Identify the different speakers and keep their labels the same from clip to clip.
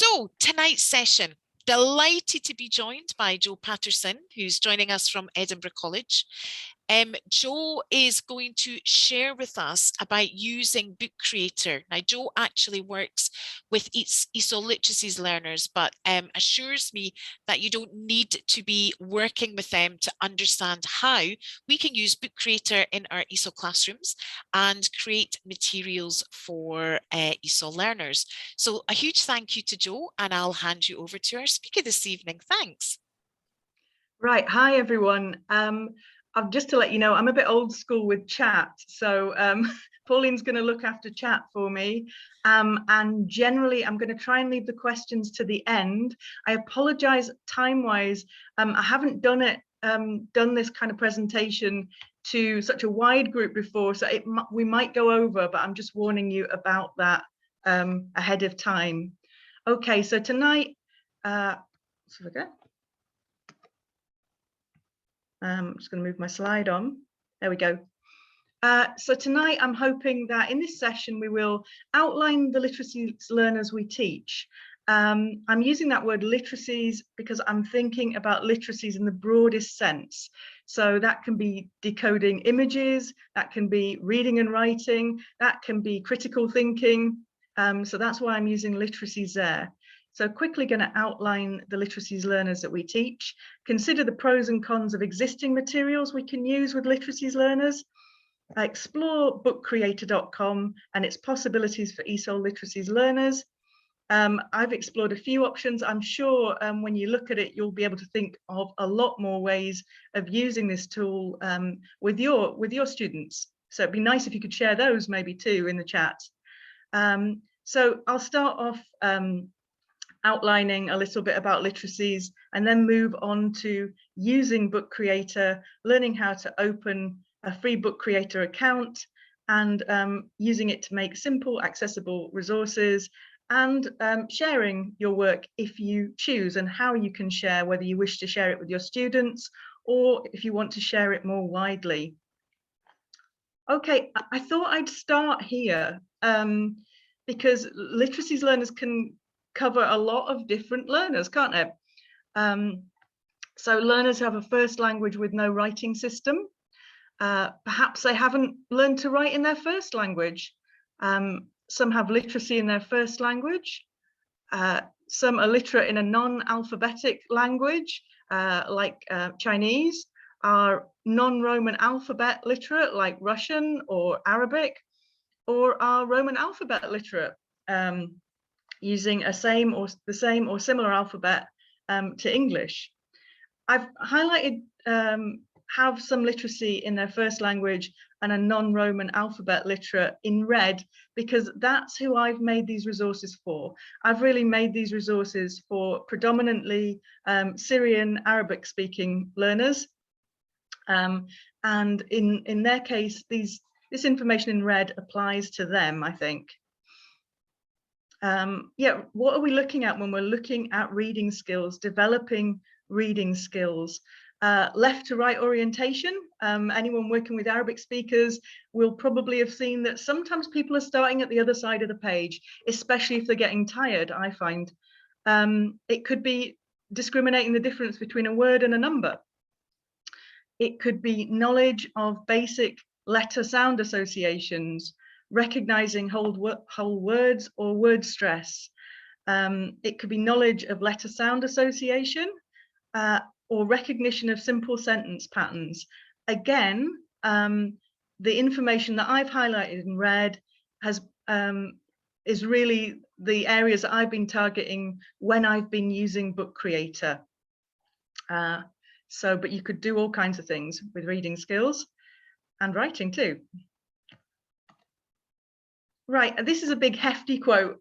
Speaker 1: So tonight's session, delighted to be joined by Jo Patterson, who's joining us from Edinburgh College. Jo is going to share with us about using Bookcreator. Now, Jo actually works with ESOL literacies learners, but assures me that you don't need to be working with them to understand how we can use Bookcreator in our ESOL classrooms and create materials for ESOL learners. So a huge thank you to Jo, and I'll hand you over to our speaker this evening. Thanks.
Speaker 2: Right. Hi, everyone. Just to let you know, I'm a bit old school with chat. So Pauline's going to look after chat for me. And generally, I'm going to try and leave the questions to the end. I apologize time-wise. I haven't done this kind of presentation to such a wide group before, so we might go over, but I'm just warning you about that ahead of time. Okay, so tonight, I'm just going to move my slide on. There we go. So tonight I'm hoping that in this session we will outline the literacies learners we teach. I'm using that word literacies because I'm thinking about literacies in the broadest sense. So that can be decoding images, that can be reading and writing, that can be critical thinking. So that's why I'm using literacies there. So quickly going to outline the literacies learners that we teach, consider the pros and cons of existing materials we can use with literacies learners, explore bookcreator.com and its possibilities for ESOL literacies learners. I've explored a few options. I'm sure when you look at it, you'll be able to think of a lot more ways of using this tool with your students. So it'd be nice if you could share those maybe too in the chat. So I'll start off outlining a little bit about literacies and then move on to using Bookcreator, learning how to open a free Bookcreator account and using it to make simple, accessible resources and sharing your work if you choose and how you can share, whether you wish to share it with your students or if you want to share it more widely. Okay, I thought I'd start here because literacies learners can cover a lot of different learners, can't they? So learners have a first language with no writing system. Perhaps they haven't learned to write in their first language. Some have literacy in their first language. Some are literate in a non-alphabetic language, like Chinese, are non-Roman alphabet literate, like Russian or Arabic, or are Roman alphabet literate, using the same or similar alphabet to English. I've highlighted have some literacy in their first language and a non-Roman alphabet literate in red because that's who I've made these resources for. I've really made these resources for predominantly Syrian Arabic speaking learners. And in their case, this information in red applies to them, I think. Yeah, what are we looking at when we're looking at reading skills, developing reading skills? Left to right orientation. Anyone working with Arabic speakers will probably have seen that sometimes people are starting at the other side of the page, especially if they're getting tired, I find. It could be discriminating the difference between a word and a number. It could be knowledge of basic letter sound associations, recognizing whole words or word stress. It could be knowledge of letter sound association or recognition of simple sentence patterns. Again, the information that I've highlighted in red is really the areas that I've been targeting when I've been using Bookcreator. But you could do all kinds of things with reading skills and writing too. Right, this is a big hefty quote.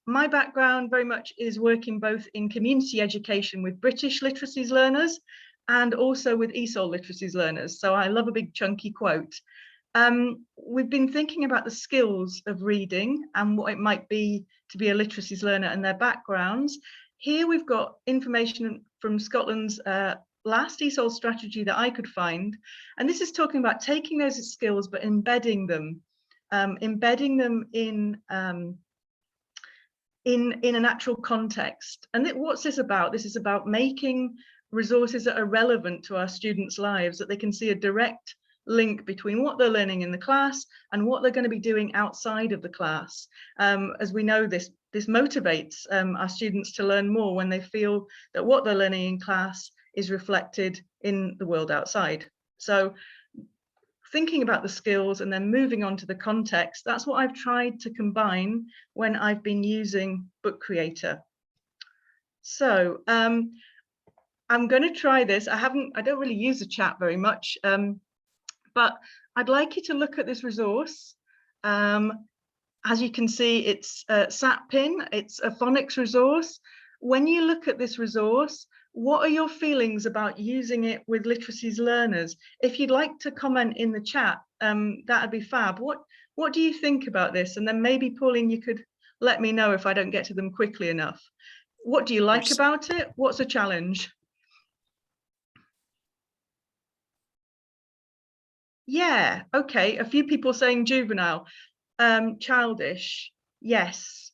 Speaker 2: My background very much is working both in community education with British literacies learners and also with ESOL literacies learners. So I love a big chunky quote. We've been thinking about the skills of reading and what it might be to be a literacies learner and their backgrounds. Here we've got information from Scotland's last ESOL strategy that I could find. And this is talking about taking those skills but embedding them in in an actual context. And what's this about? This is about making resources that are relevant to our students' lives, that they can see a direct link between what they're learning in the class and what they're going to be doing outside of the class. As we know, this motivates our students to learn more when they feel that what they're learning in class is reflected in the world outside. So thinking about the skills and then moving on to the context, that's what I've tried to combine when I've been using Bookcreator. So I'm going to try this. I don't really use the chat very much, but I'd like you to look at this resource. As you can see, it's SatPin, it's a phonics resource. When you look at this resource, what are your feelings about using it with literacies learners? If you'd like to comment in the chat, that'd be fab. What do you think about this? And then maybe, Pauline, you could let me know if I don't get to them quickly enough. What do you like about it? What's a challenge? Yeah, okay, a few people saying juvenile, childish, yes.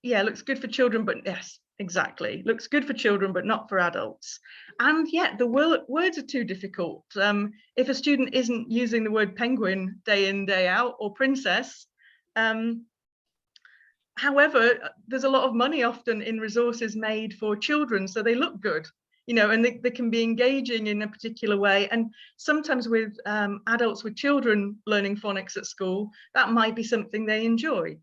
Speaker 2: Yeah, looks good for children, but yes, exactly. Looks good for children, but not for adults. And yet the words are too difficult. If a student isn't using the word penguin day in, day out, or princess, however, there's a lot of money often in resources made for children, so they look good, you know, and they can be engaging in a particular way. And sometimes with adults with children learning phonics at school, that might be something they enjoy.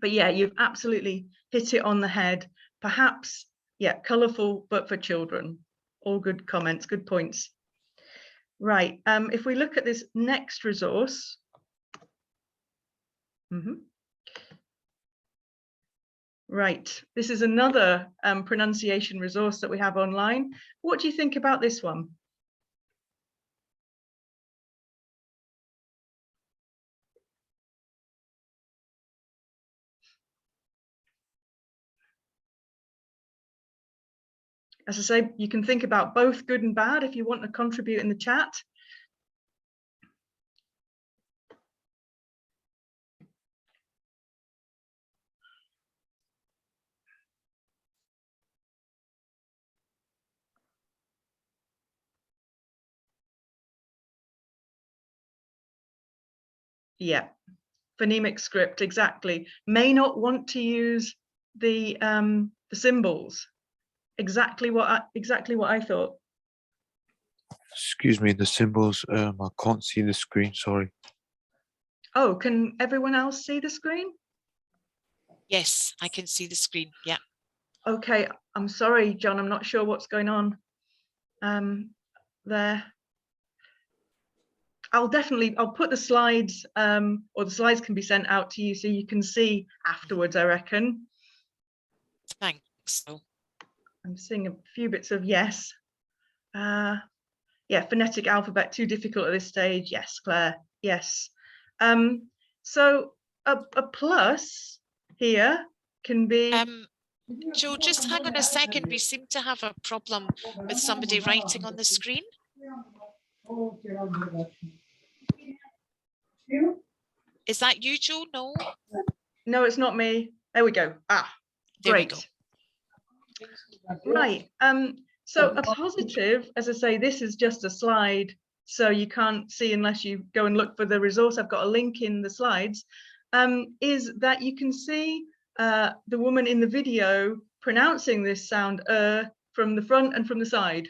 Speaker 2: But yeah, you've absolutely hit it on the head. Perhaps, yeah, colourful, but for children. All good comments, good points. Right, if we look at this next resource. Right, this is another pronunciation resource that we have online. What do you think about this one? As I say, you can think about both good and bad if you want to contribute in the chat. Yeah, phonemic script, exactly. May not want to use the symbols. Exactly what I thought.
Speaker 3: Excuse me, the symbols, I can't see the screen, sorry.
Speaker 2: Oh, can everyone else see the screen?
Speaker 1: Yes, I can see the screen, yeah.
Speaker 2: Okay, I'm sorry, John, I'm not sure what's going on there. I'll put the slides, or the slides can be sent out to you so you can see afterwards, I reckon.
Speaker 1: Thanks.
Speaker 2: I'm seeing a few bits of yes. Yeah, phonetic alphabet too difficult at this stage. Yes, Claire. Yes. So a plus here can be.
Speaker 1: Joe, just hang on a second. We seem to have a problem with somebody writing on the screen. Is that you, Joe? No.
Speaker 2: No, it's not me. There we go. Ah,
Speaker 1: there
Speaker 2: great.
Speaker 1: We go.
Speaker 2: Right. So a positive, as I say, this is just a slide, so you can't see unless you go and look for the resource. I've got a link in the slides. Is that you can see the woman in the video pronouncing this sound from the front and from the side.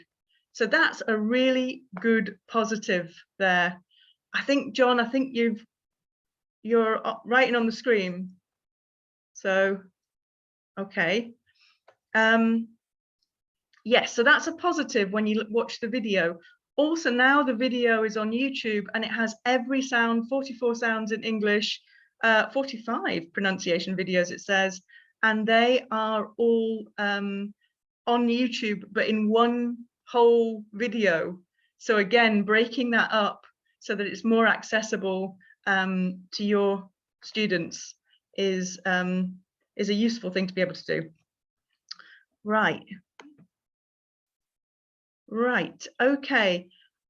Speaker 2: So that's a really good positive there. I think, John, I think you're writing on the screen. So, okay. Yes, so that's a positive when you watch the video. Also, now the video is on YouTube and it has every sound, 44 sounds in English, 45 pronunciation videos, it says, and they are all on YouTube, but in one whole video. So again, breaking that up so that it's more accessible to your students is a useful thing to be able to do. Right. Right, okay.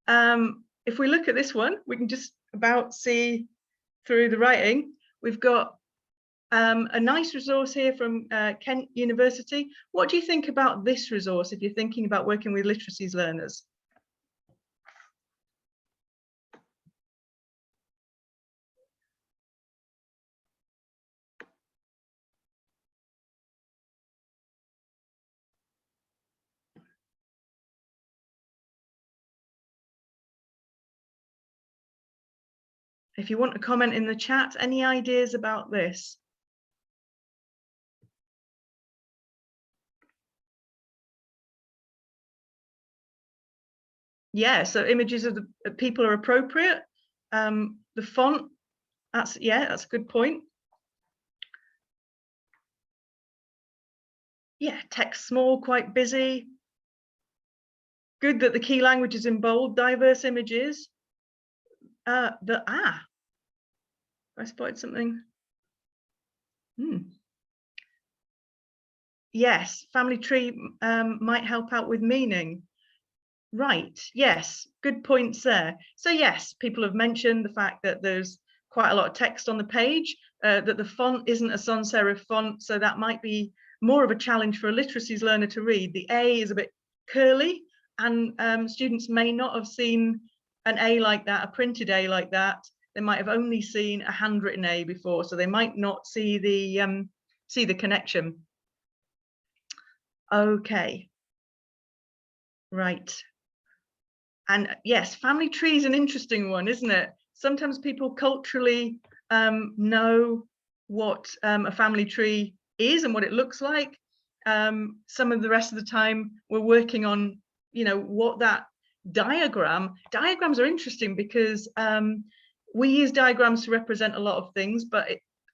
Speaker 2: If we look at this one, we can just about see through the writing. We've got A nice resource here from Kent University. What do you think about this resource if you're thinking about working with literacies learners? If you want to comment in the chat, any ideas about this? Yeah, so images of the people are appropriate. The font, that's a good point. Yeah, text small, quite busy. Good that the key language is in bold, diverse images. I spotted something. Yes, family tree might help out with meaning. Right, yes, good points there. So yes, people have mentioned the fact that there's quite a lot of text on the page, that the font isn't a sans serif font, so that might be more of a challenge for a literacies learner to read. The A is a bit curly, and students may not have seen an A like that, a printed A like that. They might have only seen a handwritten A before, so they might not see the connection. Okay, right. And yes, family tree is an interesting one, isn't it? Sometimes people culturally know what a family tree is and what it looks like. Some of the rest of the time we're working on, what that diagrams are interesting because we use diagrams to represent a lot of things, but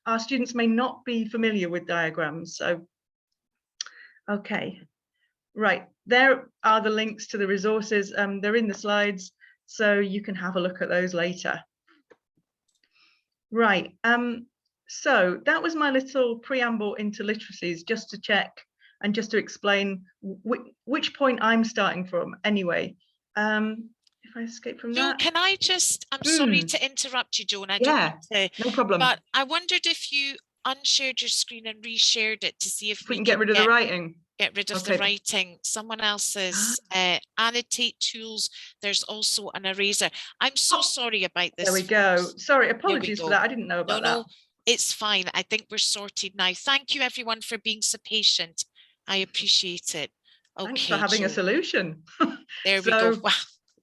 Speaker 2: our students may not be familiar with diagrams. So, okay. Right, there are the links to the resources. They're in the slides, so you can have a look at those later. Right, so that was my little preamble into literacies, just to check and just to explain which point I'm starting from anyway. If I escape from that.
Speaker 1: Can I just, I'm sorry to interrupt you, Joan, I don't mean to,
Speaker 2: no problem.
Speaker 1: But I wondered if you unshared your screen and reshared it to see if we
Speaker 2: can get rid of the writing.
Speaker 1: Get rid of the writing. Someone else's annotate tools. There's also an eraser. I'm so sorry about this.
Speaker 2: There we go. Sorry, apologies for that. I didn't know about that. No,
Speaker 1: it's fine. I think we're sorted now. Thank you, everyone, for being so patient. I appreciate it. Okay,
Speaker 2: thanks for having a solution.
Speaker 1: There we go. Wow.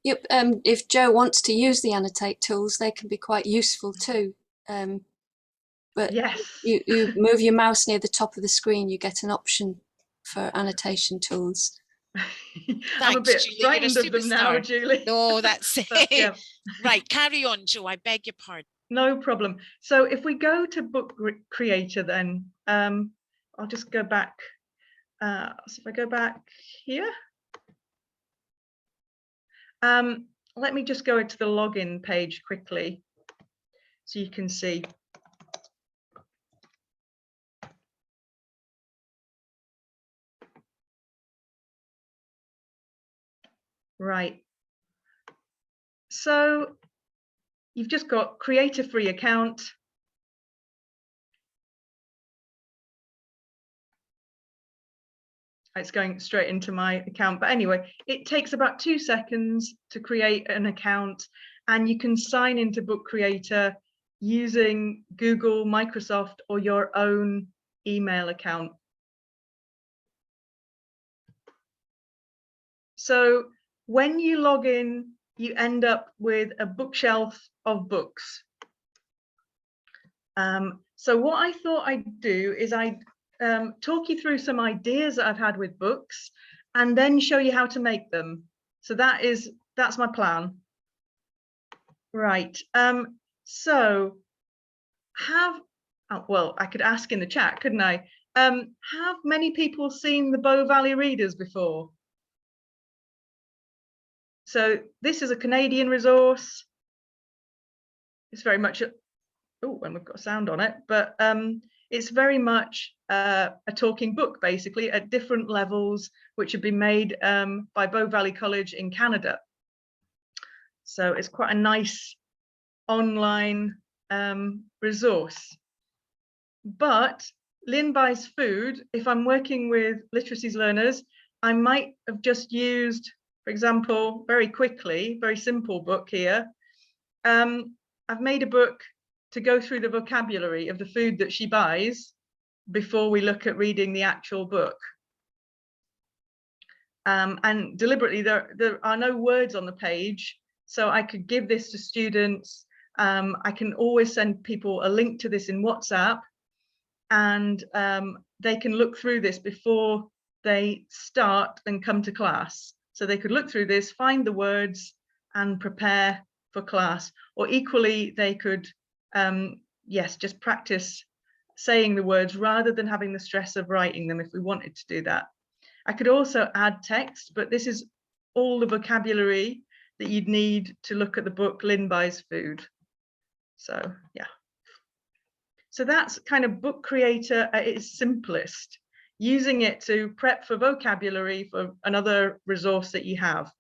Speaker 4: Yep. If Joe wants to use the annotate tools, they can be quite useful too. But
Speaker 2: yes,
Speaker 4: you move your mouse near the top of the screen, you get an option for annotation tools.
Speaker 2: I'm a bit frightened of them now, Julie.
Speaker 1: No, that's it. Yeah. Right, carry on, Joe. I beg your pardon.
Speaker 2: No problem. So if we go to Bookcreator, then I'll just go back. So if I go back here, let me just go into the login page quickly so you can see. Right, so you've just got create a free account. It's going straight into my account, but anyway, it takes about 2 seconds to create an account, and you can sign into Bookcreator using Google, Microsoft, or your own email account. So when you log in, you end up with a bookshelf of books. So what I thought I'd do is I'd talk you through some ideas that I've had with books and then show you how to make them. So that's my plan. Right. So well, I could ask in the chat, couldn't I? Have many people seen the Bow Valley Readers before? So this is a Canadian resource. It's very much and we've got sound on it, but it's very much a talking book, basically, at different levels, which have been made by Bow Valley College in Canada. So it's quite a nice online resource. But Lynn buys food. If I'm working with literacies learners, I might have just used, for example, very quickly, very simple book here. I've made a book to go through the vocabulary of the food that she buys before we look at reading the actual book. And deliberately, there are no words on the page, so I could give this to students. I can always send people a link to this in WhatsApp, and they can look through this before they start and come to class. So they could look through this, find the words, and prepare for class. Or equally, they could, yes, just practice saying the words rather than having the stress of writing them if we wanted to do that. I could also add text, but this is all the vocabulary that you'd need to look at the book Lynn Buys Food. So yeah. So that's kind of Bookcreator at its simplest, using it to prep for vocabulary for another resource that you have.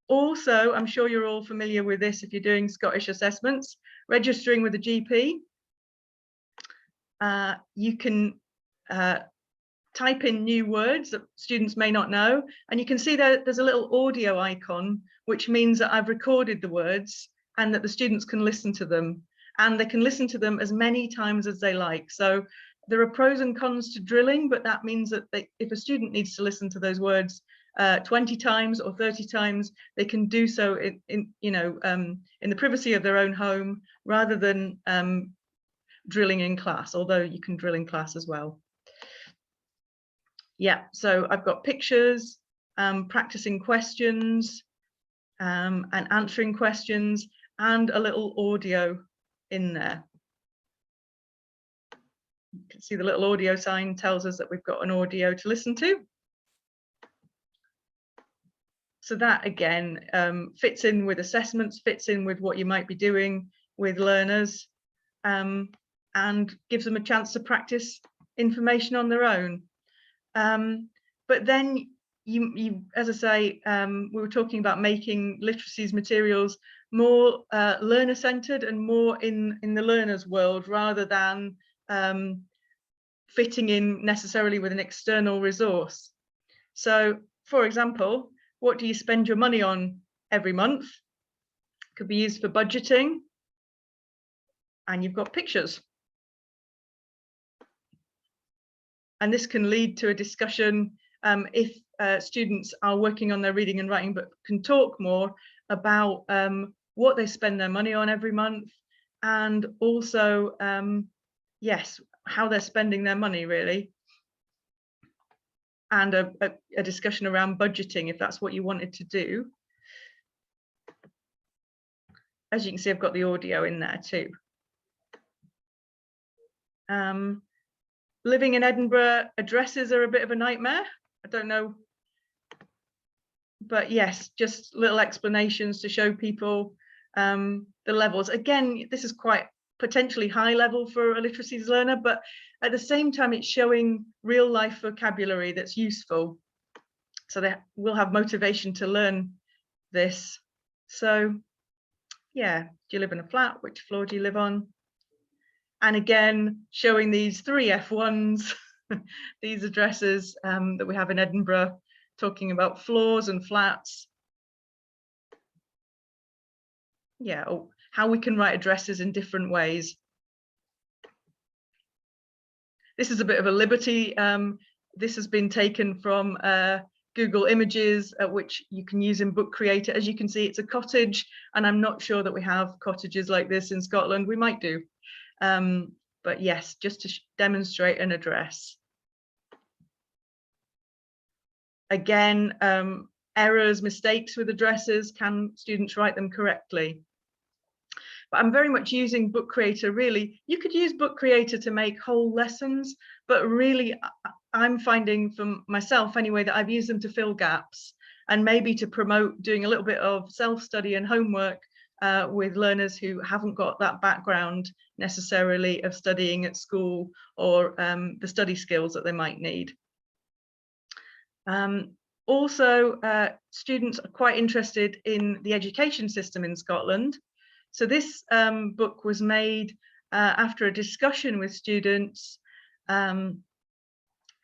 Speaker 2: Also, I'm sure you're all familiar with this if you're doing Scottish assessments, registering with a GP. You can type in new words that students may not know, and you can see that there's a little audio icon, which means that I've recorded the words and that the students can listen to them, and they can listen to them as many times as they like. So there are pros and cons to drilling, but that means that if a student needs to listen to those words 20 times or 30 times, they can do so in the privacy of their own home rather than drilling in class, although you can drill in class as well. Yeah, so I've got pictures, practicing questions and answering questions, and a little audio in there. You can see the little audio sign tells us that we've got an audio to listen to. So that again fits in with assessments, fits in with what you might be doing with learners, and gives them a chance to practice information on their own. But then you as I say, we were talking about making literacies materials more learner-centered and more in the learner's world rather than fitting in necessarily with an external resource. So, for example, what do you spend your money on every month? Could be used for budgeting, and you've got pictures. And this can lead to a discussion if students are working on their reading and writing, but can talk more about what they spend their money on every month, and also, yes, how they're spending their money really. And a discussion around budgeting, if that's what you wanted to do. As you can see, I've got the audio in there too. Living in Edinburgh, addresses are a bit of a nightmare. I don't know. But yes, just little explanations to show people the levels. Again, this is quite potentially high level for a literacies learner, but at the same time, it's showing real life vocabulary that's useful. So they will have motivation to learn this. So yeah, do you live in a flat? Which floor do you live on? And again, showing these 3 F1s, these addresses that we have in Edinburgh, talking about floors and flats. Yeah, or how we can write addresses in different ways. This is a bit of a liberty. This has been taken from Google Images, which you can use in Bookcreator. As you can see, it's a cottage, and I'm not sure that we have cottages like this in Scotland. We might do. But yes, just to demonstrate an address. Again, errors, mistakes with addresses, can students write them correctly? But I'm very much using Bookcreator, really. You could use Bookcreator to make whole lessons, but really I'm finding for myself anyway that I've used them to fill gaps and maybe to promote doing a little bit of self-study and homework with learners who haven't got that background necessarily of studying at school or the study skills that they might need. Also, students are quite interested in the education system in Scotland. So this book was made after a discussion with students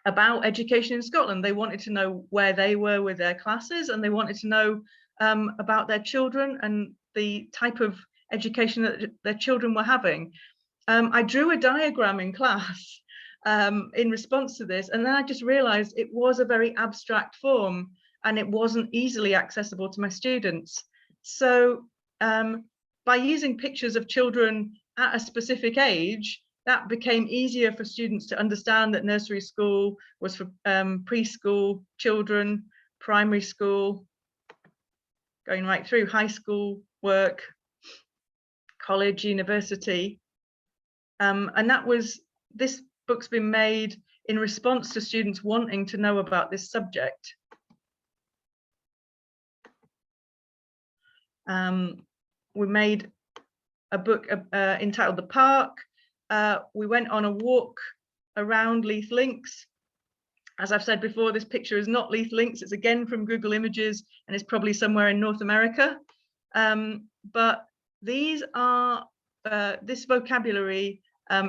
Speaker 2: about education in Scotland. They wanted to know where they were with their classes, and they wanted to know about their children and the type of education that their children were having. I drew a diagram in class in response to this, and then I just realized it was a very abstract form and it wasn't easily accessible to my students. So by using pictures of children at a specific age, that became easier for students to understand that nursery school was for preschool children, primary school, going right through high school, work, college, university. And this book's been made in response to students wanting to know about this subject. We made a book entitled The Park. We went on a walk around Leith Links. As I've said before, this picture is not Leith Links. It's again from Google Images, and it's probably somewhere in North America. But these are, this vocabulary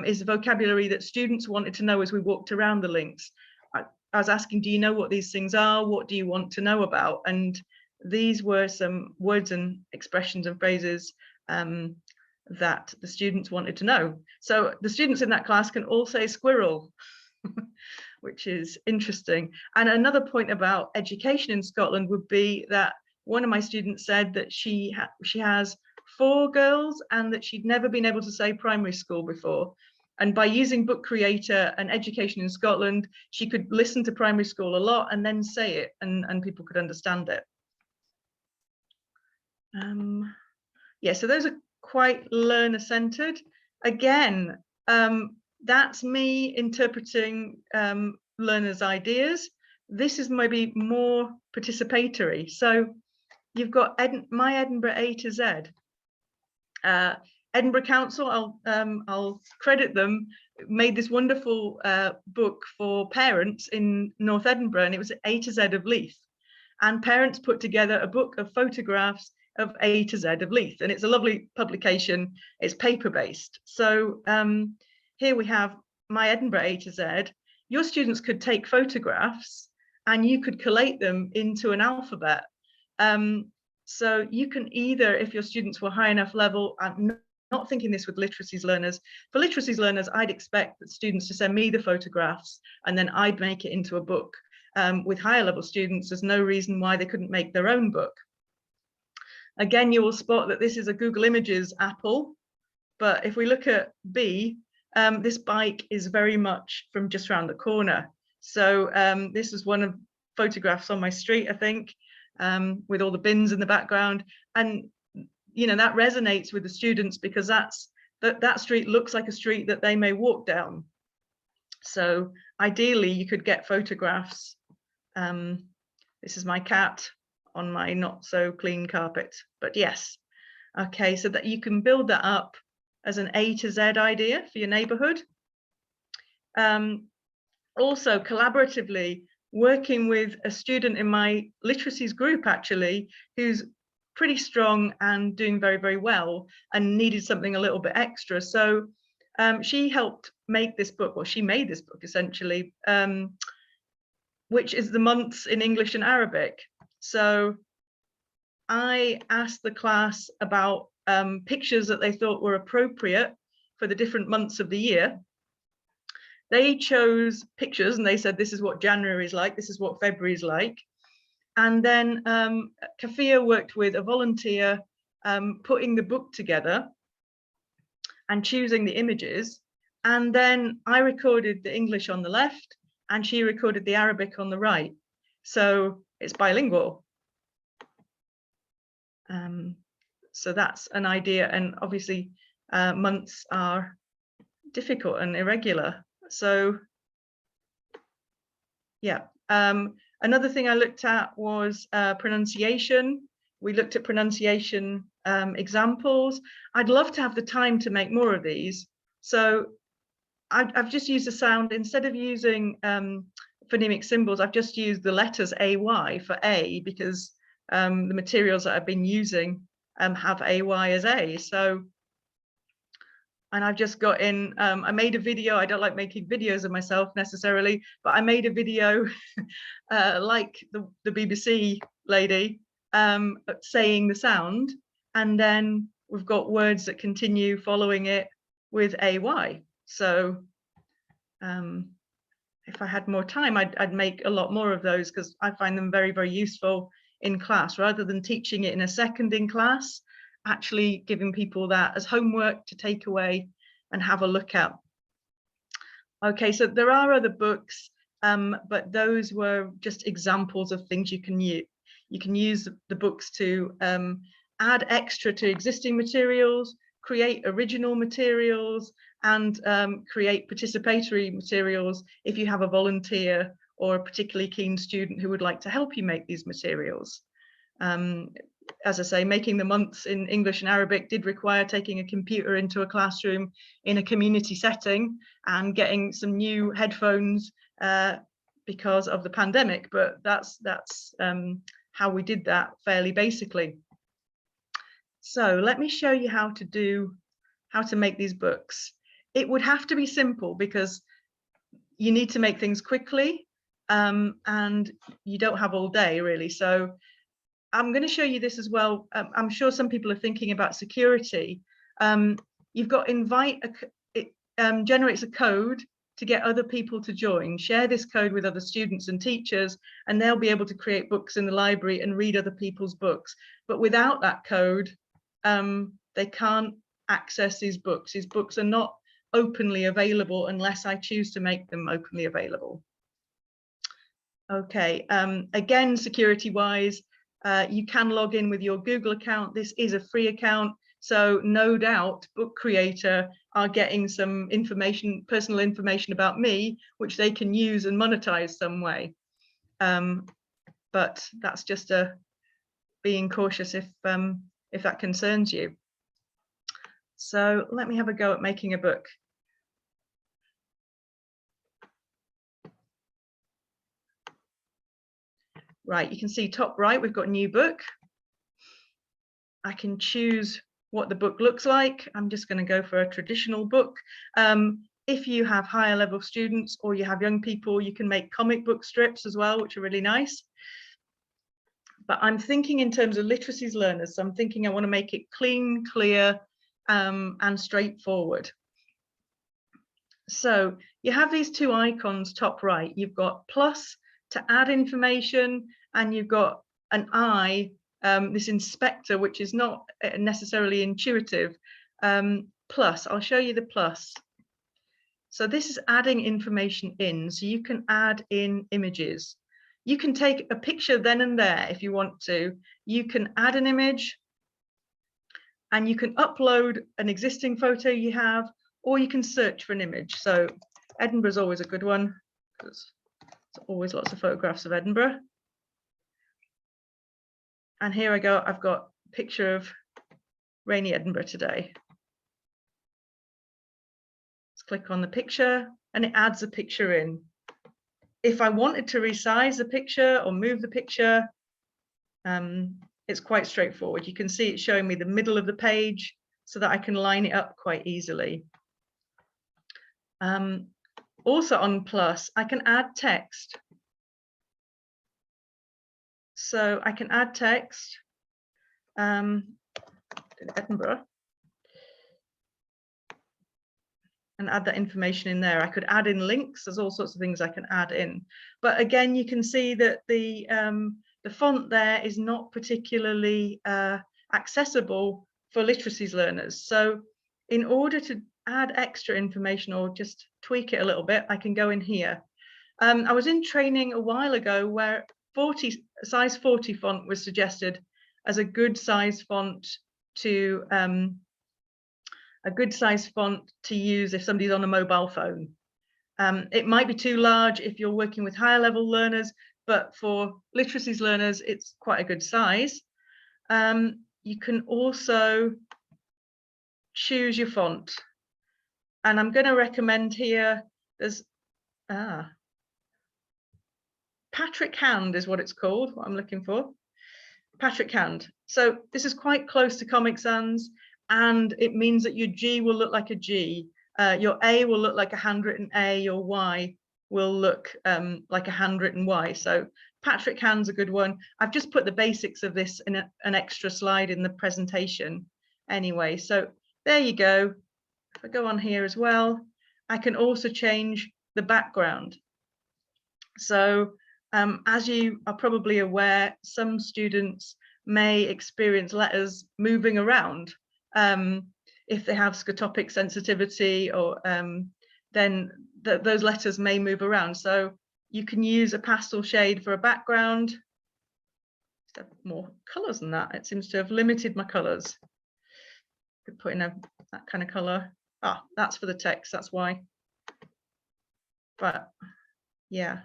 Speaker 2: is the vocabulary that students wanted to know as we walked around the links. I was asking, do you know what these things are? What do you want to know about? And these were some words and expressions and phrases that the students wanted to know. So the students in that class can all say squirrel, which is interesting. And another point about education in Scotland would be that one of my students said that she has 4 girls and that she'd never been able to say primary school before. And by using Bookcreator and Education in Scotland, she could listen to primary school a lot and then say it, and people could understand it. Yeah, so those are quite learner-centered. Again, that's me interpreting learners' ideas. This is maybe more participatory. So you've got My Edinburgh A to Z. Edinburgh Council, I'll credit them, made this wonderful book for parents in North Edinburgh, and it was A to Z of Leith. And parents put together a book of photographs of A to Z of Leith, and it's a lovely publication. It's paper-based. So here we have My Edinburgh A to Z. Your students could take photographs and you could collate them into an alphabet. So you can either, if your students were high enough level, I'm not thinking this with literacies learners. For literacies learners, I'd expect the students to send me the photographs and then I'd make it into a book. With higher level students, there's no reason why they couldn't make their own book. Again, you will spot that this is a Google Images apple, but if we look at B, this bike is very much from just around the corner. So this is one of photographs on my street, I think, with all the bins in the background. And, you know, that resonates with the students because that street looks like a street that they may walk down. So ideally, you could get photographs. This is my cat on my not so clean carpet, but yes. Okay, so that you can build that up as an A to Z idea for your neighborhood. Also collaboratively working with a student in my literacies group, actually, who's pretty strong and doing very, very well and needed something a little bit extra. So she helped make this book, well, she made this book essentially, which is the months in English and Arabic. So I asked the class about pictures that they thought were appropriate for the different months of the year. They chose pictures and they said, this is what January is like, this is what February is like. And then Kafia worked with a volunteer putting the book together and choosing the images. And then I recorded the English on the left and she recorded the Arabic on the right. So it's bilingual. So that's an idea. And obviously months are difficult and irregular. So yeah. Another thing I looked at was pronunciation. We looked at pronunciation examples. I'd love to have the time to make more of these. So I've just used the sound, instead of using phonemic symbols, I've just used the letters AY for A, because the materials that I've been using have AY as A. So And I've just got in, I made a video. I don't like making videos of myself necessarily, but I made a video like the BBC lady saying the sound, and then we've got words that continue following it with AY. So if I had more time, I'd make a lot more of those, because I find them very, very useful in class, rather than teaching it in a second in class, actually giving people that as homework to take away and have a look at. Okay, so there are other books, but those were just examples of things you can use. You can use the books to add extra to existing materials, create original materials, and create participatory materials if you have a volunteer or a particularly keen student who would like to help you make these materials. As I say, making the months in English and Arabic did require taking a computer into a classroom in a community setting and getting some new headphones because of the pandemic, but that's how we did that fairly basically. So let me show you how to make these books. It would have to be simple because you need to make things quickly and you don't have all day really. So I'm going to show you this as well. I'm sure some people are thinking about security. You've got invite, it generates a code to get other people to join. Share this code with other students and teachers, and they'll be able to create books in the library and read other people's books. But without that code, they can't access these books. These books are not openly available unless I choose to make them openly available. Okay, again, security-wise, you can log in with your Google account. This is a free account, so no doubt Bookcreator are getting some information, personal information about me, which they can use and monetize some way. But that's just being cautious if that concerns you. So let me have a go at making a book. Right, you can see top right, we've got new book. I can choose what the book looks like. I'm just going to go for a traditional book. If you have higher level students or you have young people, you can make comic book strips as well, which are really nice. But I'm thinking in terms of literacies learners. So I'm thinking I want to make it clean, clear, and straightforward. So you have these two icons top right. You've got plus to add information, and you've got an I, this inspector, which is not necessarily intuitive. Plus, I'll show you the plus. So this is adding information in, so you can add in images. You can take a picture then and there if you want to. You can add an image, and you can upload an existing photo you have, or you can search for an image. So Edinburgh is always a good one, because there's always lots of photographs of Edinburgh. And here I go, I've got a picture of rainy Edinburgh today. Let's click on the picture, and it adds a picture in. If I wanted to resize the picture or move the picture, it's quite straightforward. You can see it's showing me the middle of the page so that I can line it up quite easily. Also on plus, I can add text. So I can add text in Edinburgh and add that information in there. I could add in links. There's all sorts of things I can add in. But again, you can see that the font there is not particularly accessible for literacies learners. So in order to add extra information or just tweak it a little bit, I can go in here. I was in training a while ago where size 40 font was suggested as a good size font to use if somebody's on a mobile phone. It might be too large if you're working with higher level learners, but for literacies learners, it's quite a good size. You can also choose your font. And I'm going to recommend here, there's Patrick Hand is what it's called, what I'm looking for. Patrick Hand. So this is quite close to Comic Sans, and it means that your G will look like a G, your A will look like a handwritten A, your Y will look like a handwritten Y. So Patrick Hand's a good one. I've just put the basics of this in an extra slide in the presentation anyway. So there you go. If I go on here as well, I can also change the background. So as you are probably aware, some students may experience letters moving around if they have scotopic sensitivity, or then those letters may move around. So you can use a pastel shade for a background. Just have more colors than that. It seems to have limited my colors. Could put in that kind of color. Ah, that's for the text, that's why. But yeah.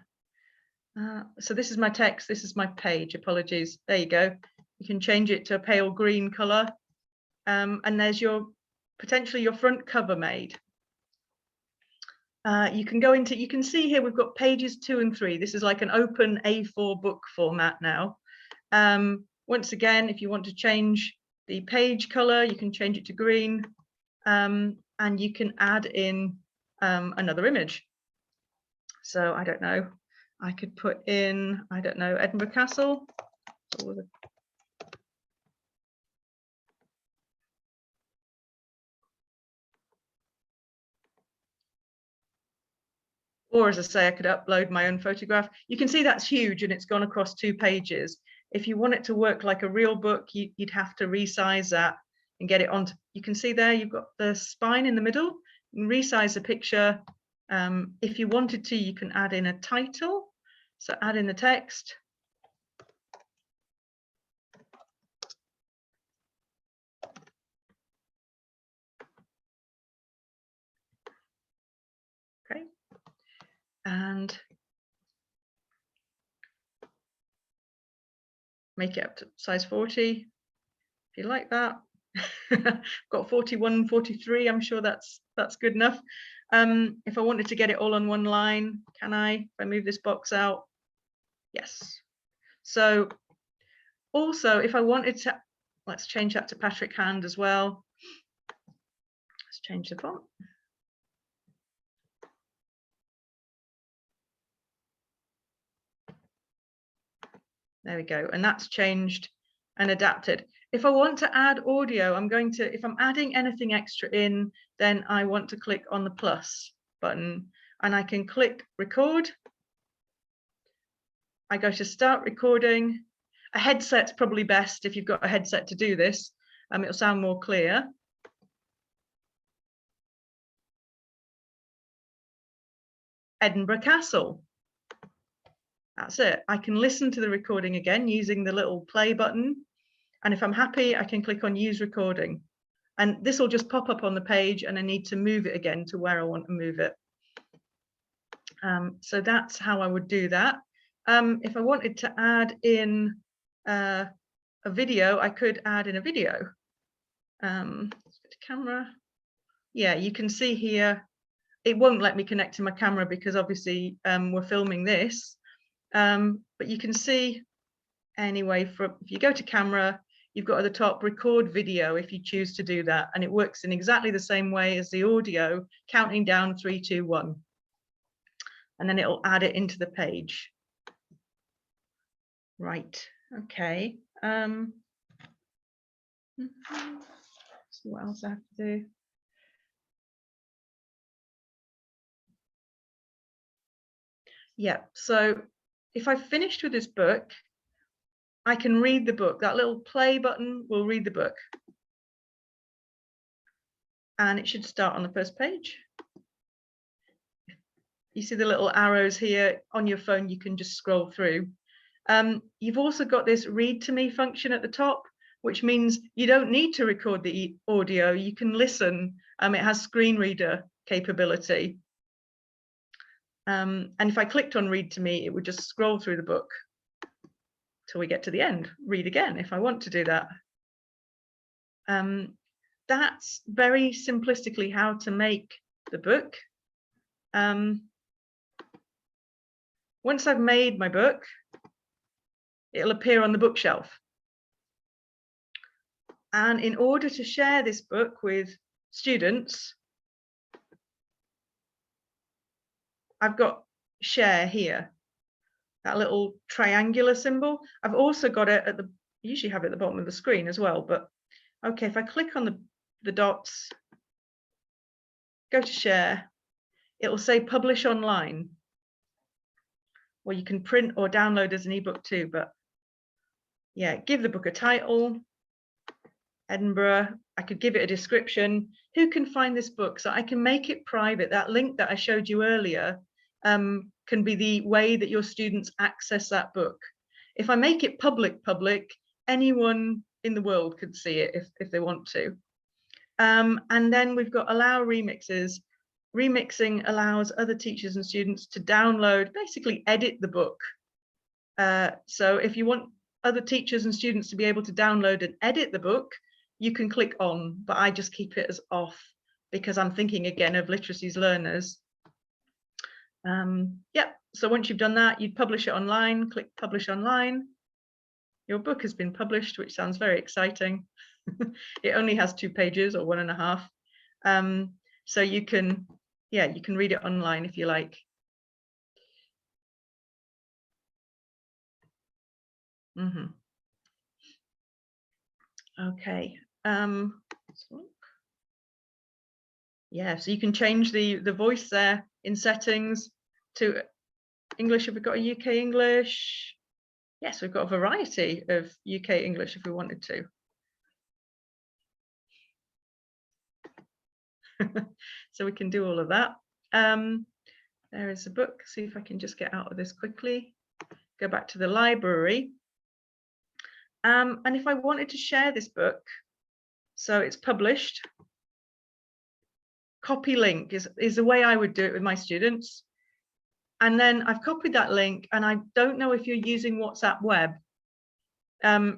Speaker 2: So this is my text, this is my page, apologies. There you go. You can change it to a pale green color. And there's potentially your front cover made. You can go into, you can see here we've got pages 2 and 3. This is like an open A4 book format now. Once again, if you want to change the page color, you can change it to green, and you can add in another image. So I don't know, I could put in, I don't know, Edinburgh Castle. Or as I say, I could upload my own photograph. You can see that's huge and it's gone across 2 pages. If you want it to work like a real book, you'd have to resize that and get it onto, you can see there, you've got the spine in the middle. You can resize the picture. If you wanted to, you can add in a title. So add in the text. Okay. And make it up to size 40 if you like that. Got 41, 43. I'm sure that's good enough. If I wanted to get it all on one line, can I? If I move this box out, yes. So also, if I wanted to, let's change that to Patrick Hand as well. Let's change the font. There we go, and that's changed and adapted. If I want to add audio, if I'm adding anything extra in, then I want to click on the plus button and I can click record. I go to start recording. A headset's probably best if you've got a headset to do this. It'll sound more clear. Edinburgh Castle. That's it. I can listen to the recording again using the little play button. And if I'm happy, I can click on use recording. And this will just pop up on the page and I need to move it again to where I want to move it. So that's how I would do that. If I wanted to add in a video, I could add in a video. Let's go to camera. Yeah, you can see here, it won't let me connect to my camera because obviously we're filming this. But you can see anyway, if you go to camera, you've got at the top record video if you choose to do that, and it works in exactly the same way as the audio, counting down 3, 2, 1, and then it'll add it into the page. Right, okay. See what else I have to do. Yeah, so if I've finished with this book, I can read the book. That little play button will read the book. And it should start on the first page. You see the little arrows here on your phone, you can just scroll through. You've also got this read to me function at the top, which means you don't need to record the audio, you can listen. It has screen reader capability. And if I clicked on read to me, it would just scroll through the book till we get to the end. Read again if I want to do that. That's very simplistically how to make the book. Once I've made my book, it'll appear on the bookshelf. And in order to share this book with students, I've got share here, that little triangular symbol. I've also got it at the, usually have it at the bottom of the screen as well, but okay, if I click on the dots, go to share, it will say publish online. Well, you can print or download as an ebook too, but yeah, give the book a title, Edinburgh. I could give it a description. Who can find this book? So I can make it private. That link that I showed you earlier can be the way that your students access that book. If I make it public, anyone in the world could see it if they want to. And then we've got allow remixes. Remixing allows other teachers and students to download, basically edit the book. So if you want other teachers and students to be able to download and edit the book, you can click on, but I just keep it as off because I'm thinking again of literacies learners. Yep, so once you've done that, you'd publish it online, click publish online. Your book has been published, which sounds very exciting. It only has 2 pages or 1.5. So you can, yeah, you can read it online if you like. Okay. Yeah, so you can change the voice there in settings to English if we've got a UK English. Yes, we've got a variety of UK English if we wanted to. So we can do all of that. There is a book. See if I can just get out of this quickly. Go back to the library. And if I wanted to share this book, so it's published, copy link is the way I would do it with my students. And then I've copied that link, and I don't know if you're using WhatsApp Web.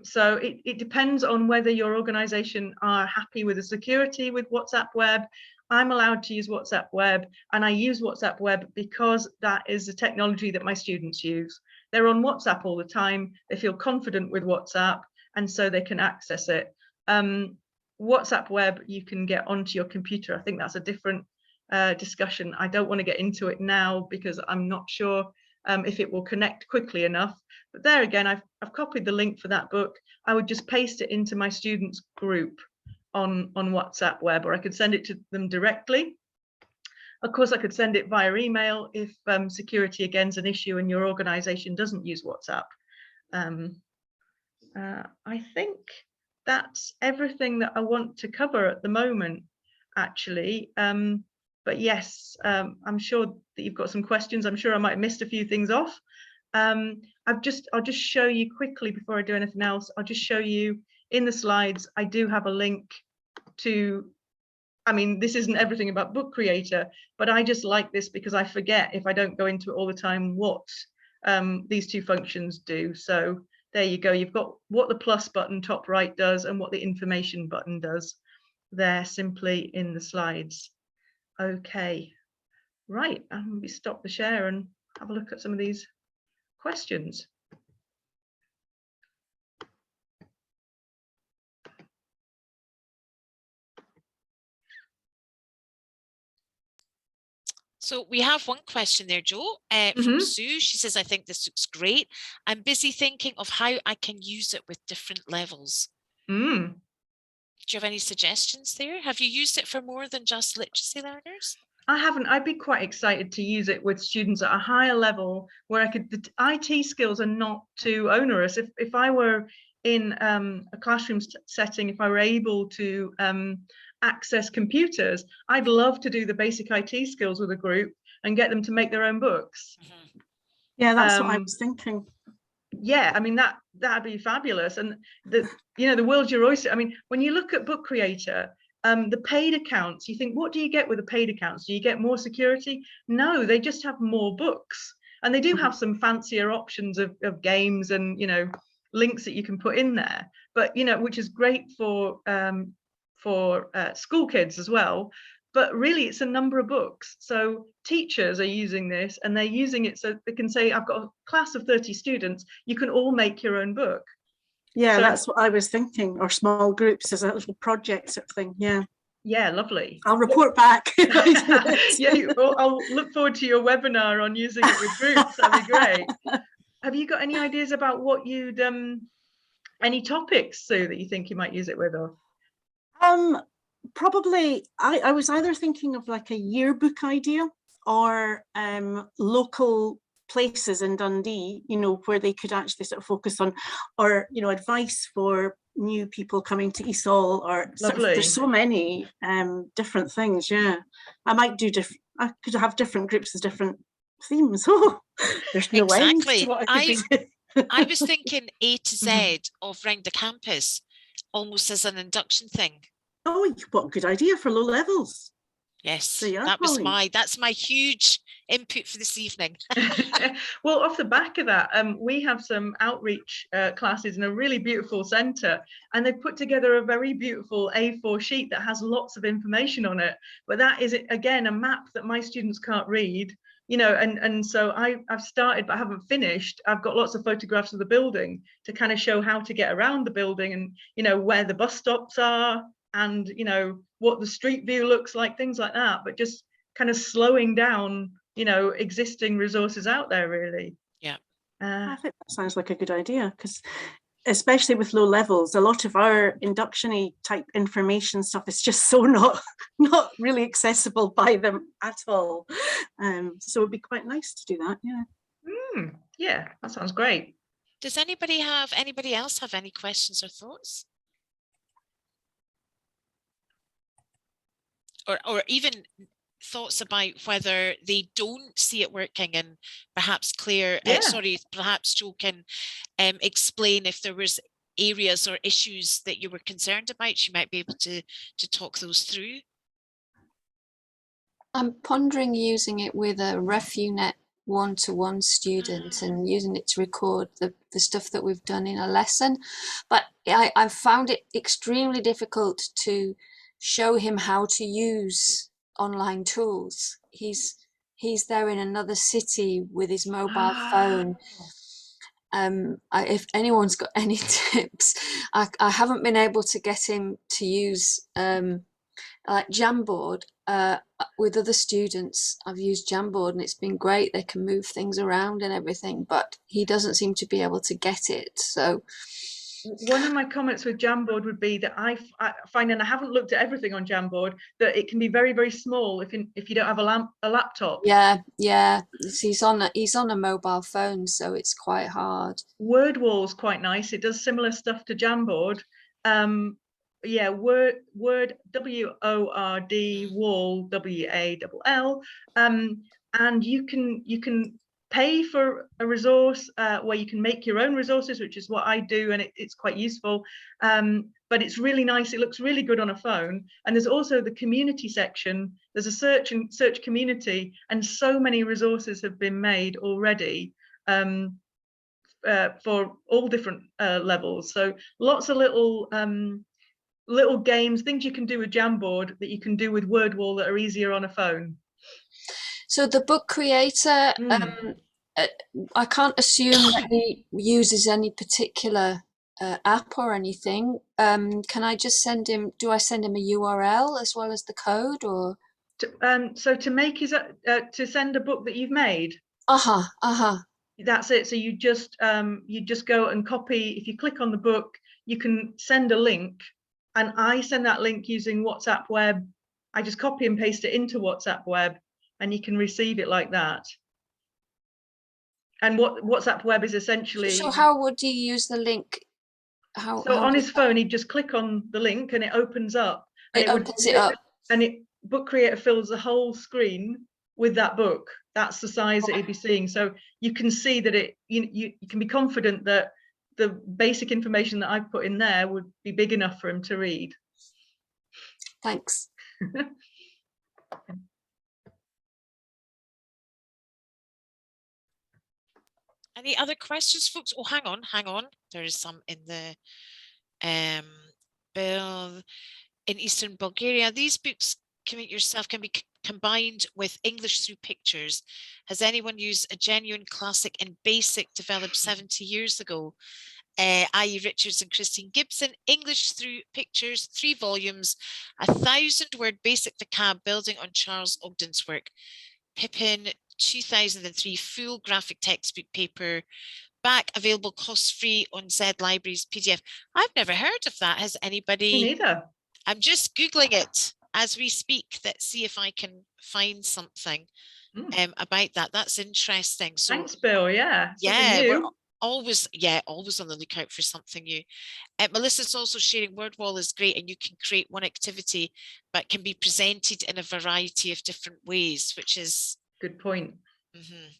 Speaker 2: So it depends on whether your organization are happy with the security with WhatsApp Web. I'm allowed to use WhatsApp Web, and I use WhatsApp Web because that is the technology that my students use. They're on WhatsApp all the time. They feel confident with WhatsApp, and so they can access it. WhatsApp Web, you can get onto your computer. I think that's a different discussion. I don't want to get into it now because I'm not sure if it will connect quickly enough. But there again, I've copied the link for that book. I would just paste it into my students group on WhatsApp Web, or I could send it to them directly. Of course, I could send it via email if security again is an issue and your organization doesn't use WhatsApp. I think that's everything that I want to cover at the moment, actually. But yes, I'm sure that you've got some questions. I'm sure I might have missed a few things off. I'll just show you quickly before I do anything else. I'll just show you in the slides. I do have a link to, I mean, this isn't everything about Bookcreator, but I just like this because I forget if I don't go into it all the time what these 2 functions do. So there you go. You've got what the plus button top right does and what the information button does there simply in the slides. Okay, right, we stop the share and have a look at some of these questions.
Speaker 1: So we have one question there, Jo, from Sue. She says, I think this looks great. I'm busy thinking of how I can use it with different levels. Do you have any suggestions there? Have you used it for more than just literacy learners?
Speaker 2: I haven't. I'd be quite excited to use it with students at a higher level where I could, the IT skills are not too onerous. If I were in a classroom setting, if I were able to access computers, I'd love to do the basic IT skills with a group and get them to make their own books.
Speaker 5: Yeah, that's what I was thinking.
Speaker 2: Yeah, I mean, that'd be fabulous. And the world's your oyster. I mean, when you look at Bookcreator, the paid accounts, you think, what do you get with the paid accounts? Do you get more security? No, they just have more books. And they do have some fancier options of games and, links that you can put in there. But, which is great for school kids as well. But really, it's a number of books. So teachers are using this, and they're using it so they can say, I've got a class of 30 students. You can all make your own book.
Speaker 5: Yeah,
Speaker 2: So-
Speaker 5: that's what I was thinking, or small groups as a little project sort of thing. Yeah.
Speaker 2: Yeah, lovely.
Speaker 5: I'll report back.
Speaker 2: Yeah, well, I'll look forward to your webinar on using it with groups. That'd be great. Have you got any ideas about what you'd any topics, Sue, that you think you might use it with? Or
Speaker 5: Probably I was either thinking of like a yearbook idea or local places in Dundee, you know, where they could actually sort of focus on, or, you know, advice for new people coming to ESOL, or sort of, there's so many different things. Yeah, I might do different, I could have different groups with different themes. Oh, there's no end to what I could be doing.
Speaker 1: I was thinking A to Z
Speaker 2: Mhm.
Speaker 1: of round the campus, almost as an induction thing.
Speaker 5: Oh, what a good idea for low levels.
Speaker 1: Yes,
Speaker 5: So yeah,
Speaker 1: that was
Speaker 5: Polly.
Speaker 1: that's my huge input for this evening.
Speaker 2: Well, off the back of that, we have some outreach classes in a really beautiful centre, and they've put together a very beautiful A4 sheet that has lots of information on it. But that is, again, a map that my students can't read, you know, and so I've started, but I haven't finished. I've got lots of photographs of the building to kind of show how to get around the building, and, you know, where the bus stops are, and, you know, what the street view looks like, things like that, but just kind of slowing down, you know, existing resources out there, really.
Speaker 1: Yeah.
Speaker 5: I think that sounds like a good idea, because especially with low levels, a lot of our induction-y type information stuff is just so not really accessible by them at all. So it'd be quite nice to do that. Yeah.
Speaker 2: Yeah, that sounds great.
Speaker 1: Does anybody else have any questions or thoughts? Or even thoughts about whether they don't see it working, and perhaps perhaps Jo can explain if there was areas or issues that you were concerned about. She might be able to talk those through.
Speaker 4: I'm pondering using it with a RefUnet one-to-one student and using it to record the stuff that we've done in a lesson. But I've found it extremely difficult to show him how to use online tools. He's there in another city with his mobile phone. If anyone's got any tips, I haven't been able to get him to use like Jamboard with other students. I've used Jamboard and it's been great. They can move things around and everything, but he doesn't seem to be able to get it. So
Speaker 2: one of my comments with Jamboard would be that I find, and I haven't looked at everything on Jamboard, that it can be very, very small if you don't have a laptop.
Speaker 4: Yeah. He's on a mobile phone, so it's quite hard.
Speaker 2: WordWall's quite nice. It does similar stuff to Jamboard. Yeah, Word WORD Wall WALL. And you can pay for a resource where you can make your own resources, which is what I do, and it's quite useful. But it's really nice. It looks really good on a phone. And there's also the community section. There's a search community, and so many resources have been made already for all different levels. So lots of little games, things you can do with Jamboard that you can do with WordWall that are easier on a phone.
Speaker 4: So the Bookcreator, I can't assume that he uses any particular app or anything. Can I just send him, do I send him a URL as well as the code, or?
Speaker 2: So to make his, to send a book that you've made? That's it. So you just go and copy. If you click on the book, you can send a link, and I send that link using WhatsApp Web. I just copy and paste it into WhatsApp Web, and you can receive it like that. And what WhatsApp Web is essentially.
Speaker 4: So how would he use the link?
Speaker 2: So on his phone, he'd just click on the link, and it opens up.
Speaker 4: And it opens it up.
Speaker 2: And Bookcreator fills the whole screen with that book. That's the size that he'd be seeing. So you can see that you can be confident that the basic information that I've put in there would be big enough for him to read.
Speaker 4: Thanks.
Speaker 1: Any other questions, folks? Oh, hang on. There is some in the bill in Eastern Bulgaria. These books, Commit Yourself, can be combined with English through pictures. Has anyone used a genuine classic in BASIC developed 70 years ago? I.E. Richards and Christine Gibson, English Through Pictures, 3 volumes, 1,000-word basic vocab building on Charles Ogden's work. Pippin, 2003, full graphic textbook paper, back, available cost-free on Z Libraries PDF. I've never heard of that. Has anybody?
Speaker 2: Me neither.
Speaker 1: I'm just Googling it as we speak, that see if I can find something about that. That's interesting. So
Speaker 2: Thanks, Bill. Yeah.
Speaker 1: yeah, we're
Speaker 2: New.
Speaker 1: always on the lookout for something new. Melissa's also sharing WordWall is great, and you can create one activity but can be presented in a variety of different ways, which is
Speaker 2: Good point.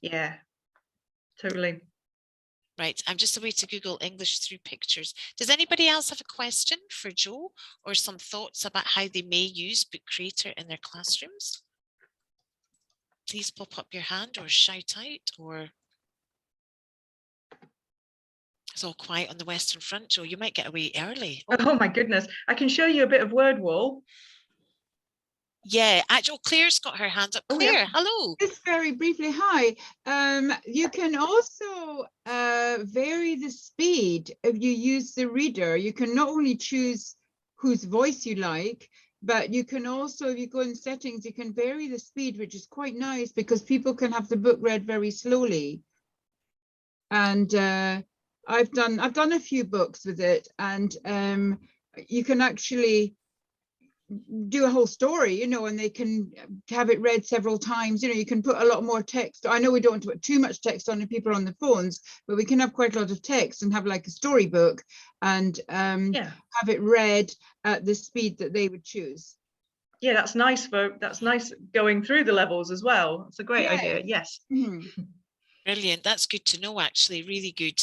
Speaker 2: Yeah, totally.
Speaker 1: right. I'm just away to Google English Through Pictures. Does anybody else have a question for Jo, or some thoughts about how they may use Bookcreator in their classrooms? Please pop up your hand or shout out, or it's all quiet on the Western Front, Jo. You might get away early.
Speaker 2: Oh my goodness. I can show you a bit of WordWall.
Speaker 1: Yeah, actually, Claire's got her hand up. Claire,
Speaker 2: yeah.
Speaker 1: hello.
Speaker 6: Just very briefly, hi. You can also vary the speed if you use the reader. You can not only choose whose voice you like, but you can also, if you go in settings, you can vary the speed, which is quite nice because people can have the book read very slowly. And I've done a few books with it, and you can actually do a whole story, you know, and they can have it read several times. You know, you can put a lot more text. I know we don't want to put too much text on the people on the phones, but we can have quite a lot of text and have like a storybook and have it read at the speed that they would choose.
Speaker 2: Yeah, that's nice. That's nice going through the levels as well. It's a great idea. Yes.
Speaker 1: Brilliant. That's good to know, actually. Really good.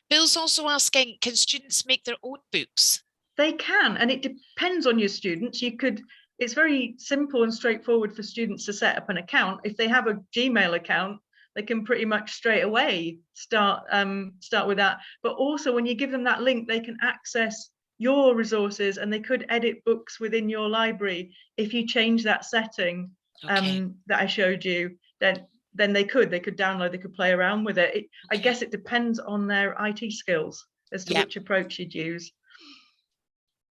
Speaker 1: Bill's also asking, can students make their own books?
Speaker 2: They can, and it depends on your students. It's very simple and straightforward for students to set up an account. If they have a Gmail account, they can pretty much straight away start with that. But also when you give them that link, they can access your resources, and they could edit books within your library. If you change that setting that I showed you, then they could download, they could play around with it. I guess it depends on their IT skills as to which approach you'd use.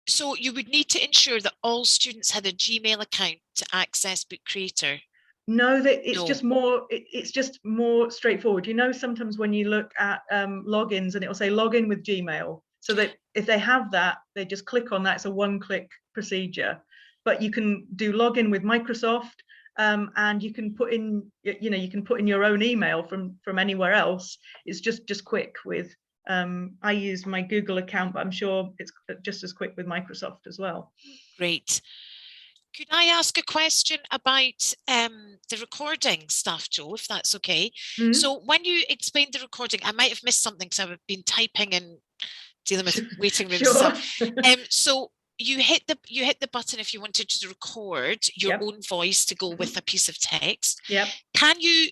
Speaker 1: So you would need to ensure that all students had a Gmail account to access Bookcreator.
Speaker 2: No, it's just more straightforward. You know, sometimes when you look at logins and it will say login with Gmail, so that if they have that, they just click on that. It's a one-click procedure. But you can do login with Microsoft, and you can put in, you can put in your own email from anywhere else. It's just quick with. I use my Google account, but I'm sure it's just as quick with Microsoft as well.
Speaker 1: Great. Could I ask a question about the recording stuff, Jo, if that's okay? So when you explained the recording, I might have missed something because I've been typing and dealing with waiting rooms. So you hit the button if you wanted to record your own voice to go with a piece of text. Can you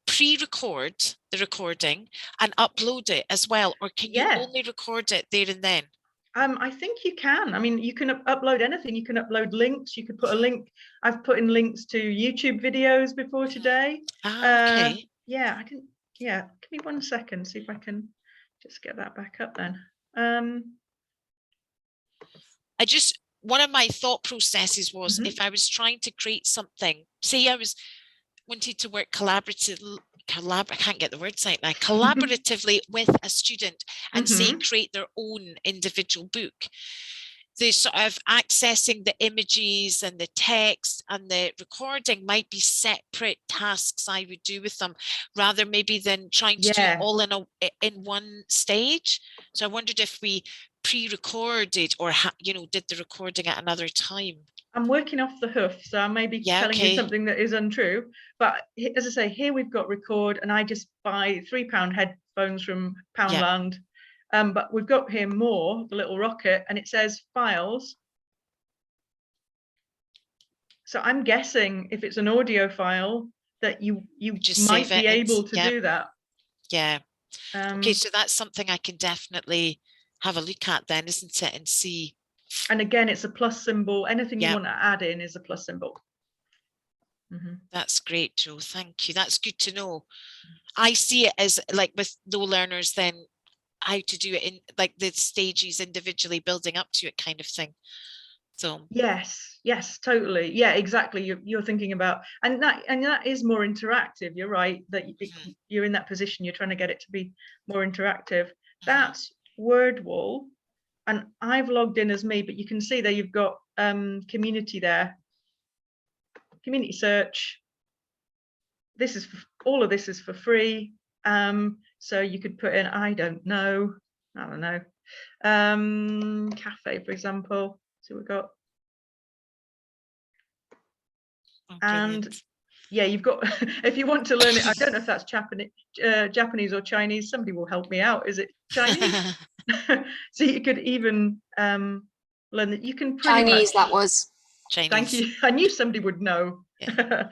Speaker 1: pre-record the recording and upload it as well, or can you only record it there and then?
Speaker 2: I think you can. I mean, you can upload anything. You can upload links. You could put a link. I've put in links to YouTube videos before today.
Speaker 1: Okay.
Speaker 2: Yeah, I can. Yeah, give me 1 second. See if I can just get that back up then.
Speaker 1: One of my thought processes was if I was trying to create something, say I was wanted to work I can't get the words out now, collaboratively with a student and say create their own individual book. The sort of accessing the images and the text and the recording might be separate tasks I would do with them, rather maybe than trying to do it all in one stage. So I wondered if we pre-recorded or did the recording at another time.
Speaker 2: I'm working off the hoof, so I may be telling you something that is untrue. But as I say, here we've got record, and I just buy £3 headphones from Poundland. But we've got here more, the little rocket, and it says files. So I'm guessing if it's an audio file that you just might be able to do that.
Speaker 1: Yeah. Okay, so that's something I can definitely have a look at then, isn't it, and see.
Speaker 2: And again, it's a plus symbol. Anything you want to add in is a plus symbol.
Speaker 1: That's great, Jo. Thank you. That's good to know. I see it as like with low learners, then how to do it in like the stages individually building up to it kind of thing. So
Speaker 2: yes, totally. Yeah, exactly. You're thinking about, and that is more interactive. You're right that you're in that position. You're trying to get it to be more interactive. That's Word Wall, and I've logged in as me, but you can see there you've got community there, community search. This is all of this is for free. So you could put in I don't know, cafe, for example. So we've got. And yeah, you've got, if you want to learn it, I don't know if that's Japanese or Chinese, somebody will help me out. Is it Chinese? So you could even learn that you can pretty
Speaker 4: Chinese,
Speaker 2: much,
Speaker 4: that was.
Speaker 1: Chinese.
Speaker 2: Thank you. I knew somebody would know.
Speaker 1: Yeah.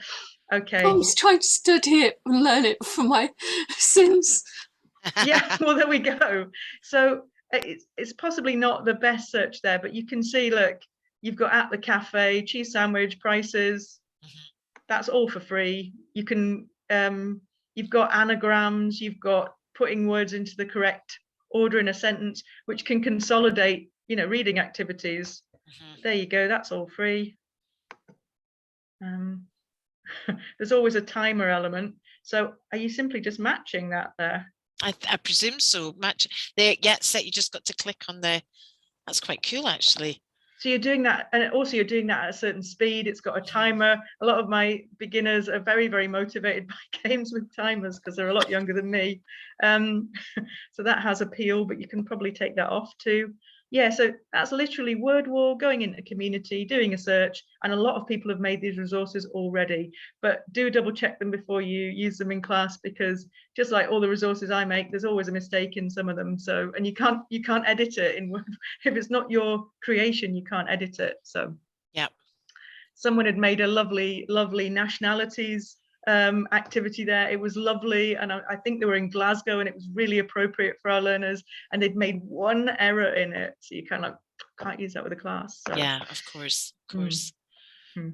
Speaker 2: Okay.
Speaker 4: I was trying to study it and learn it for my sins.
Speaker 2: Yeah, well, there we go. So it's possibly not the best search there, but you can see, look, you've got at the cafe, cheese sandwich, prices. That's all for free. You can, you've got anagrams, you've got putting words into the correct order in a sentence, which can consolidate, reading activities. There you go, that's all free. There's always a timer element. So are you simply just matching that there?
Speaker 1: I presume so. Match there, set. You just got to click on the. That's quite cool, actually.
Speaker 2: So you're doing that, and also you're doing that at a certain speed. It's got a timer. A lot of my beginners are very, very motivated by games with timers because they're a lot younger than me. So that has appeal, but you can probably take that off too. Yeah, so that's literally Word Wall, going into community, doing a search, and a lot of people have made these resources already, but do double check them before you use them in class, because just like all the resources I make, there's always a mistake in some of them. So, and you can't edit it in Word. If it's not your creation, you can't edit it. So
Speaker 1: yeah,
Speaker 2: someone had made a lovely nationalities activity there. It was lovely, and I think they were in Glasgow, and it was really appropriate for our learners, and they'd made one error in it, so you kind of can't use that with a class. So.
Speaker 1: Yeah, of course.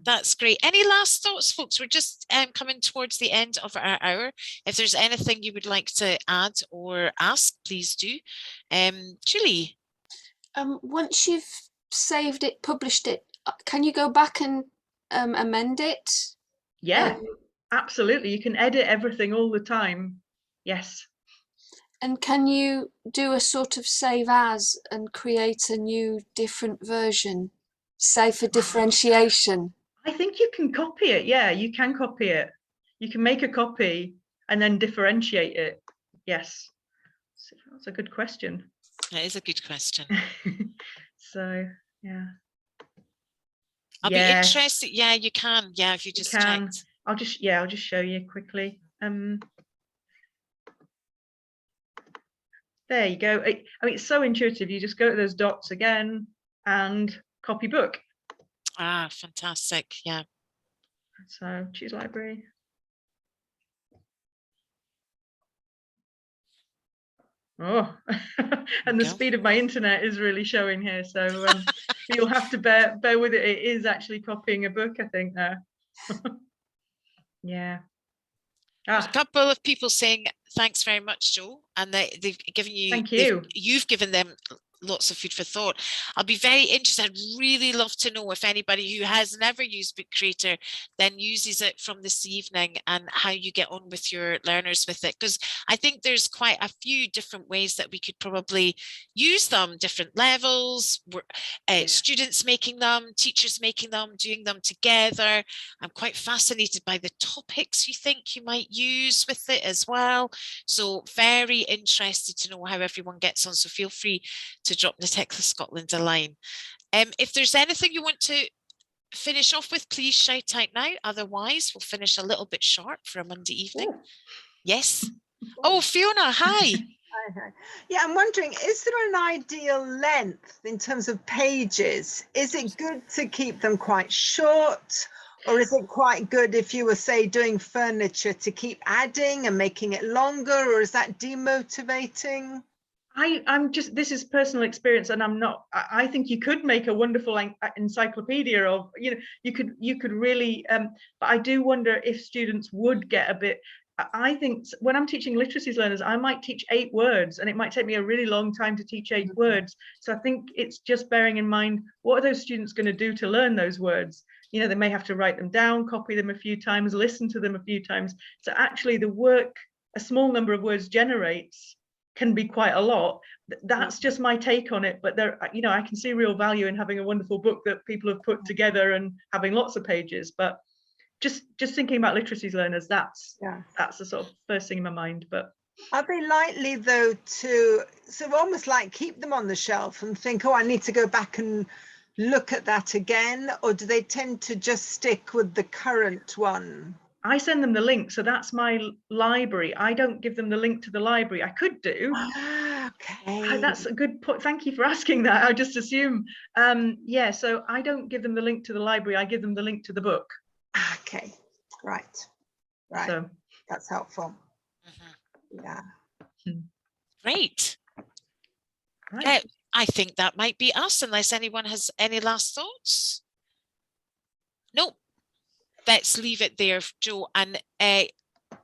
Speaker 1: That's great. Any last thoughts, folks? We're just coming towards the end of our hour. If there's anything you would like to add or ask, please do. Julie?
Speaker 4: Once you've saved it, published it, can you go back and amend it?
Speaker 2: Yeah, absolutely. You can edit everything all the time. Yes.
Speaker 4: And can you do a sort of save as and create a new different version, say for differentiation?
Speaker 2: I think you can copy it. Yeah, you can copy it. You can make a copy and then differentiate it. Yes. So that's a good question.
Speaker 1: That is a good question.
Speaker 2: So, yeah.
Speaker 1: I'll be interested. Yeah, you can. Yeah, if you just checked.
Speaker 2: I'll just show you quickly. There you go. I mean, it's so intuitive. You just go to those dots again and copy book.
Speaker 1: Ah, fantastic. Yeah.
Speaker 2: So choose library. Oh, and the speed of my internet is really showing here. So you'll have to bear with it. It is actually copying a book, I think, there. Yeah.
Speaker 1: There's a couple of people saying thanks very much, Joe, and they've given you.
Speaker 2: Thank you.
Speaker 1: You've given them lots of food for thought. I'll be very interested. I'd really love to know if anybody who has never used Bookcreator then uses it from this evening, and how you get on with your learners with it, because I think there's quite a few different ways that we could probably use them, different levels, students making them, teachers making them, doing them together. I'm quite fascinated by the topics you think you might use with it as well. So very interested to know how everyone gets on. So feel free to drop Natexa Scotland a line. If there's anything you want to finish off with, please shout out now. Otherwise, we'll finish a little bit sharp for a Monday evening. Oh. Yes. Oh, Fiona, hi.
Speaker 7: Hi. Yeah, I'm wondering, is there an ideal length in terms of pages? Is it good to keep them quite short? Or is it quite good if you were, say, doing furniture to keep adding and making it longer? Or is that demotivating?
Speaker 2: I'm just, this is personal experience, and I think you could make a wonderful encyclopedia of, you could really, but I do wonder if students would get a bit, I think when I'm teaching literacies learners, I might teach 8 words, and it might take me a really long time to teach 8 words. So I think it's just bearing in mind, what are those students going to do to learn those words? You know, they may have to write them down, copy them a few times, listen to them a few times. So actually the work a small number of words generates can be quite a lot. That's just my take on it. But there, you know, I can see real value in having a wonderful book that people have put together and having lots of pages. But just thinking about literacies learners, that's the sort of first thing in my mind. But
Speaker 7: are they likely though to sort of almost like keep them on the shelf and think, oh, I need to go back and look at that again, or do they tend to just stick with the current one?
Speaker 2: I send them the link, so that's my library. I don't give them the link to the library. I could do.
Speaker 7: Okay.
Speaker 2: That's a good point. Thank you for asking that. I just assume. Yeah, so I don't give them the link to the library. I give them the link to the book.
Speaker 7: Okay, right.
Speaker 2: So
Speaker 7: that's helpful. Yeah.
Speaker 1: Great.
Speaker 2: Right.
Speaker 1: I think that might be us, unless anyone has any last thoughts. Nope. Let's leave it there, Jo. And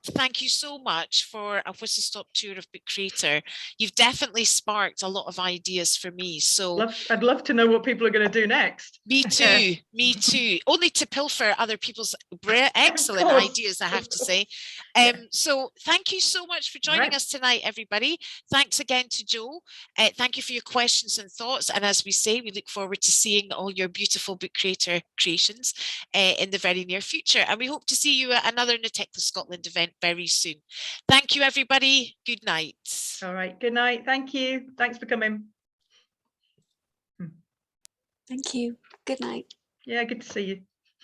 Speaker 1: thank you so much for a whistle-stop tour of Bookcreator. You've definitely sparked a lot of ideas for me. So
Speaker 2: I'd love to know what people are going to do next.
Speaker 1: Me too. Me too. Only to pilfer other people's excellent ideas, I have to say. So thank you so much for joining us tonight, everybody. Thanks again to Jo. Thank you for your questions and thoughts. And as we say, we look forward to seeing all your beautiful Bookcreator creations in the very near future. And we hope to see you at another Natechla Scotland event very soon. Thank you, everybody. Good night.
Speaker 2: All right. Good night. Thank you. Thanks for coming.
Speaker 4: Thank you. Good night.
Speaker 2: Yeah, good to see you.